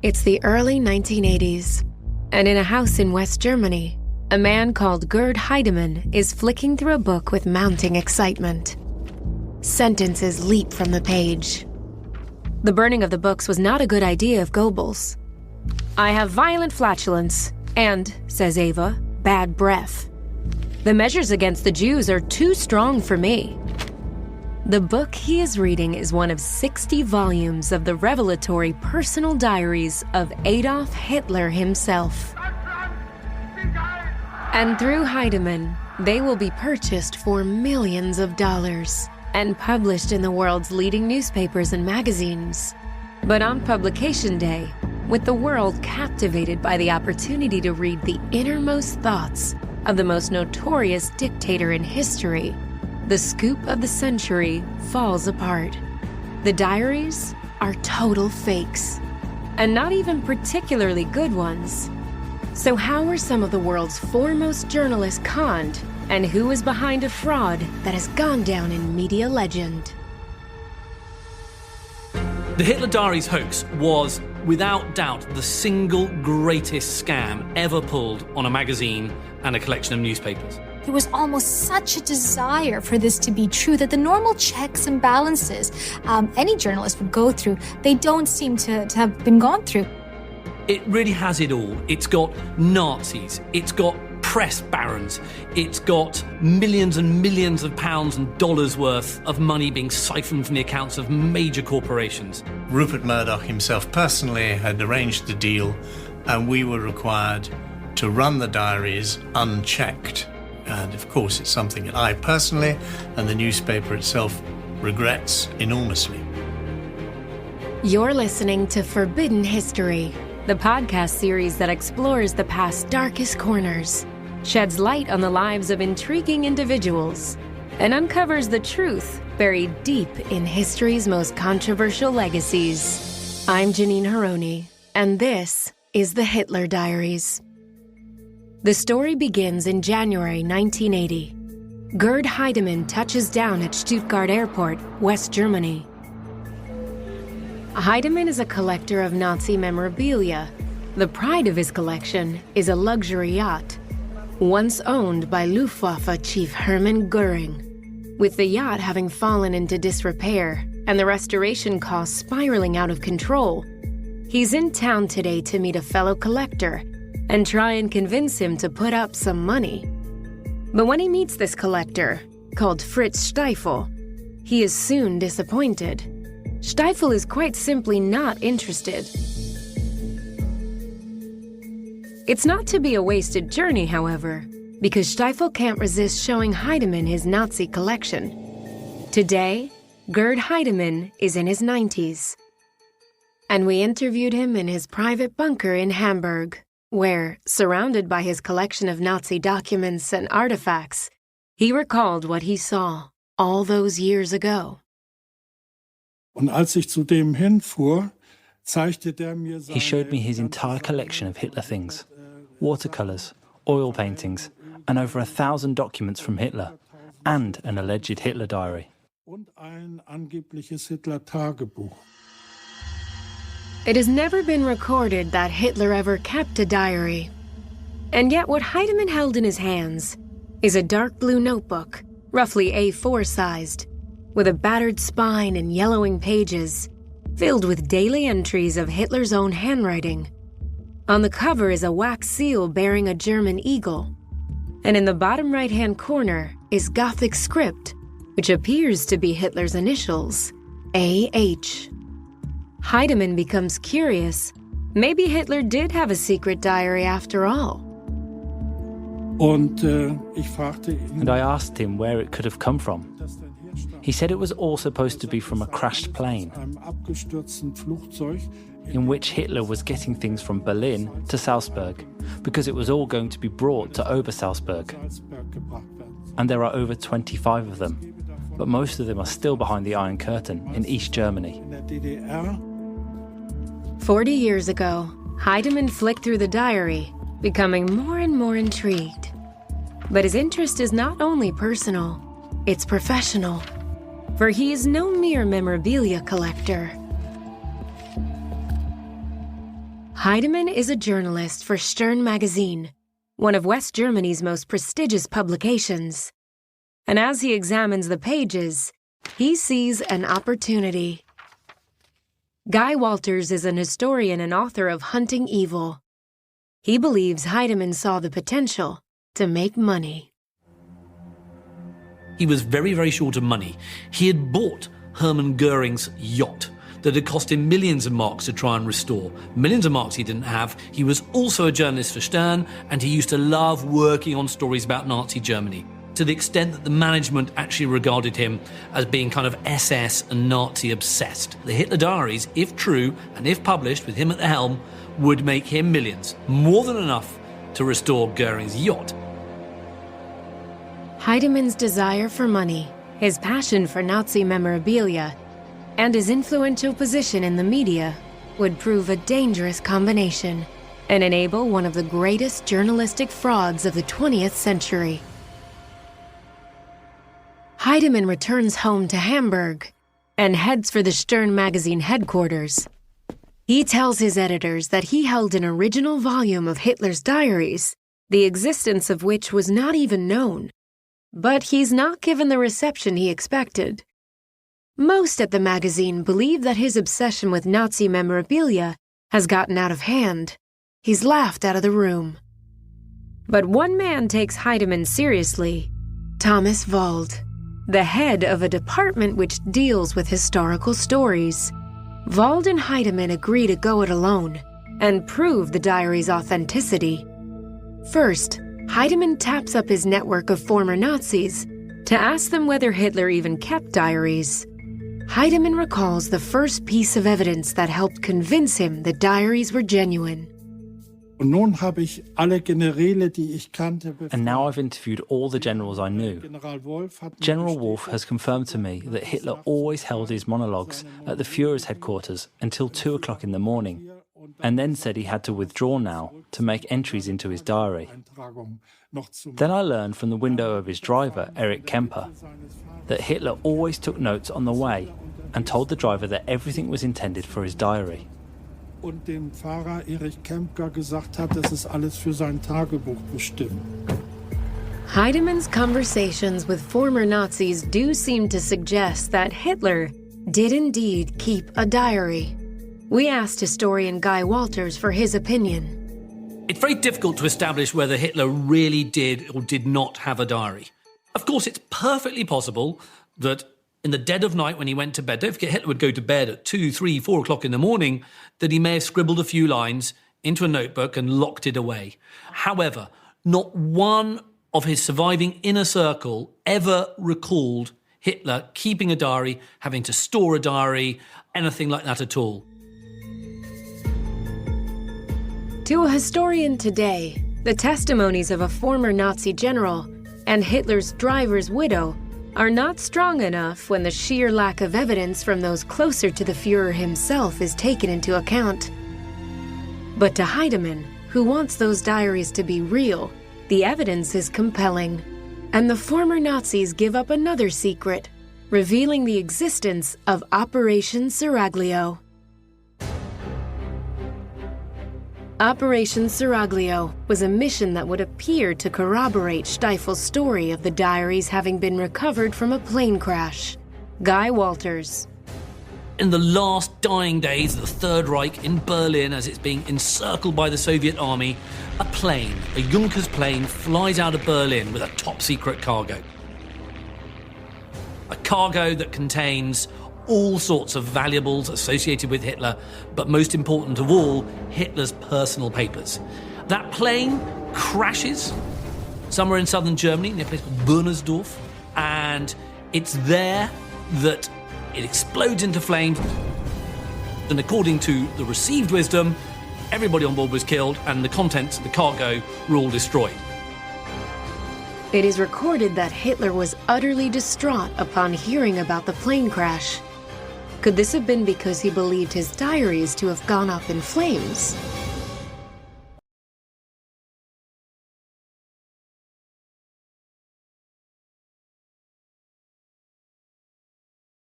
It's the early 1980s, and in a house in West Germany, a man called Gerd Heidemann is flicking through a book with mounting excitement. Sentences leap from the page. The burning of the books was not a good idea of Goebbels. "I have violent flatulence and," says Eva, "bad breath. The measures against the Jews are too strong for me." The book he is reading is one of 60 volumes of the revelatory personal diaries of Adolf Hitler himself. And through Heidemann, they will be purchased for millions of dollars and published in the world's leading newspapers and magazines. But on publication day, with the world captivated by the opportunity to read the innermost thoughts of the most notorious dictator in history, the scoop of the century falls apart. The diaries are total fakes, and not even particularly good ones. So how were some of the world's foremost journalists conned, and who is behind a fraud that has gone down in media legend? The Hitler Diaries hoax was, without doubt, the single greatest scam ever pulled on a magazine and a collection of newspapers. There was almost such a desire for this to be true that the normal checks and balances any journalist would go through, they don't seem to have been gone through. It really has it all. It's got Nazis, it's got press barons, it's got millions and millions of pounds and dollars worth of money being siphoned from the accounts of major corporations. Rupert Murdoch himself personally had arranged the deal, and we were required to run the diaries unchecked. And of course, it's something that I personally and the newspaper itself regrets enormously. You're listening to Forbidden History, the podcast series that explores the past's darkest corners, sheds light on the lives of intriguing individuals, and uncovers the truth buried deep in history's most controversial legacies. I'm Janine Haroni, and this is the Hitler Diaries. The story begins in January 1980. Gerd Heidemann touches down at Stuttgart Airport, West Germany. Heidemann is a collector of Nazi memorabilia. The pride of his collection is a luxury yacht, once owned by Luftwaffe Chief Hermann Göring. With the yacht having fallen into disrepair and the restoration costs spiraling out of control, he's in town today to meet a fellow collector and try and convince him to put up some money. But when he meets this collector, called Fritz Stiefel, he is soon disappointed. Stiefel is quite simply not interested. It's not to be a wasted journey, however, because Stiefel can't resist showing Heidemann his Nazi collection. Today, Gerd Heidemann is in his 90s. And we interviewed him in his private bunker in Hamburg, where, surrounded by his collection of Nazi documents and artifacts, he recalled what he saw all those years ago. He showed me his entire collection of Hitler things, watercolors, oil paintings, and over 1,000 documents from Hitler, and an alleged Hitler diary. It has never been recorded that Hitler ever kept a diary. And yet what Heidemann held in his hands is a dark blue notebook, roughly A4 sized, with a battered spine and yellowing pages, filled with daily entries of Hitler's own handwriting. On the cover is a wax seal bearing a German eagle, and in the bottom right-hand corner is Gothic script, which appears to be Hitler's initials, A.H. Heidemann becomes curious. Maybe Hitler did have a secret diary after all. And I asked him where it could have come from. He said it was all supposed to be from a crashed plane, in which Hitler was getting things from Berlin to Salzburg, because it was all going to be brought to Obersalzberg. And there are over 25 of them, but most of them are still behind the Iron Curtain in East Germany. 40 years ago, Heidemann flicked through the diary, becoming more and more intrigued. But his interest is not only personal, it's professional. For he is no mere memorabilia collector. Heidemann is a journalist for Stern magazine, one of West Germany's most prestigious publications. And as he examines the pages, he sees an opportunity. Guy Walters is an historian and author of Hunting Evil. He believes Heidemann saw the potential to make money. He was very, very short of money. He had bought Hermann Goering's yacht that had cost him millions of marks to try and restore. Millions of marks he didn't have. He was also a journalist for Stern, and he used to love working on stories about Nazi Germany, to the extent that the management actually regarded him as being kind of SS and Nazi obsessed. The Hitler Diaries, if true and if published with him at the helm, would make him millions, more than enough to restore Goering's yacht. Heidemann's desire for money, his passion for Nazi memorabilia, and his influential position in the media would prove a dangerous combination and enable one of the greatest journalistic frauds of the 20th century. Heidemann returns home to Hamburg and heads for the Stern magazine headquarters. He tells his editors that he held an original volume of Hitler's diaries, the existence of which was not even known. But he's not given the reception he expected. Most at the magazine believe that his obsession with Nazi memorabilia has gotten out of hand. He's laughed out of the room. But one man takes Heidemann seriously, Thomas Wald, the head of a department which deals with historical stories. Wald and Heidemann agree to go it alone and prove the diary's authenticity. First, Heidemann taps up his network of former Nazis to ask them whether Hitler even kept diaries. Heidemann recalls the first piece of evidence that helped convince him the diaries were genuine. And now I've interviewed all the generals I knew. General Wolf has confirmed to me that Hitler always held his monologues at the Führer's headquarters until 2 o'clock in the morning, and then said he had to withdraw now to make entries into his diary. Then I learned from the window of his driver, Erich Kemper, that Hitler always took notes on the way and told the driver that everything was intended for his diary. Und dem Fahrer Erich Kemper gesagt hat, dass es alles für sein Tagebuch bestimmt. Heidemann's conversations with former Nazis do seem to suggest that Hitler did indeed keep a diary. We asked historian Guy Walters for his opinion. It's very difficult to establish whether Hitler really did or did not have a diary. Of course, it's perfectly possible that in the dead of night when he went to bed, don't forget Hitler would go to bed at 2, 3, 4 o'clock in the morning, that he may have scribbled a few lines into a notebook and locked it away. However, not one of his surviving inner circle ever recalled Hitler keeping a diary, having to store a diary, anything like that at all. To a historian today, the testimonies of a former Nazi general and Hitler's driver's widow are not strong enough when the sheer lack of evidence from those closer to the Führer himself is taken into account. But to Heidemann, who wants those diaries to be real, the evidence is compelling. And the former Nazis give up another secret, revealing the existence of Operation Seraglio. Operation Seraglio was a mission that would appear to corroborate Steifel's story of the diaries having been recovered from a plane crash. Guy Walters. In the last dying days of the Third Reich in Berlin, as it's being encircled by the Soviet army, a plane, a Junkers plane, flies out of Berlin with a top-secret cargo. A cargo that contains all sorts of valuables associated with Hitler, but most important of all, Hitler's personal papers. That plane crashes somewhere in southern Germany, near a place called Bürnersdorf, and it's there that it explodes into flames, and according to the received wisdom, everybody on board was killed and the contents of the cargo were all destroyed. It is recorded that Hitler was utterly distraught upon hearing about the plane crash. Could this have been because he believed his diaries to have gone up in flames?